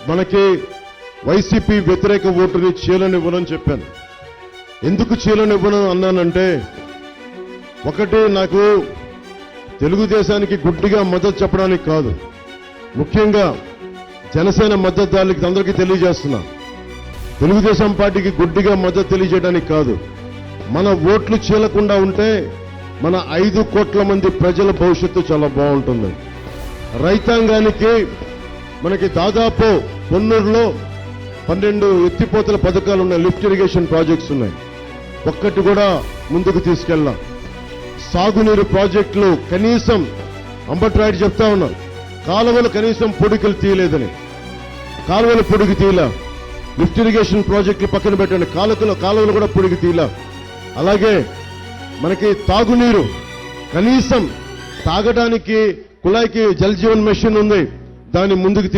మనకి వైసీపీ వ్యతిరేక ఓటుని చీలనివ్వనని చెప్పాను. ఎందుకు చీలనివ్వను అన్నానంటే, ఒకటి, నాకు తెలుగుదేశానికి గుడ్డిగా మద్దతు చెప్పడానికి కాదు, ముఖ్యంగా జనసేన మద్దతుదారులకి అందరికీ తెలియజేస్తున్నా, తెలుగుదేశం పార్టీకి గుడ్డిగా మద్దతు తెలియజేయడానికి కాదు. మన ఓట్లు చీలకుండా ఉంటే మన 5 కోట్ల మంది ప్రజల భవిష్యత్తు చాలా బాగుంటుంది. రైతాంగానికి మనకి దాదాపు పొన్నూరులో 12 ఎత్తిపోతల పథకాలు ఉన్నాయి, లిఫ్ట్ ఇరిగేషన్ ప్రాజెక్ట్స్ ఉన్నాయి, ఒక్కటి కూడా ముందుకు తీసుకెళ్ళాం. సాగునీరు ప్రాజెక్టులు కనీసం అంబట్రాయుడు చెప్తా ఉన్నారు, కాలువలు కనీసం పొడికలు తీయలేదని. కాలువలు పొడికి తీయలా, లిఫ్ట్ ఇరిగేషన్ ప్రాజెక్టులు పక్కన పెట్టండి, కాలువలు కూడా పొడికి తీయలా. అలాగే మనకి తాగునీరు కనీసం తాగడానికి కుళాయికి జల్ జీవన్ మిషన్ ఉంది, దాన్ని ముందుకు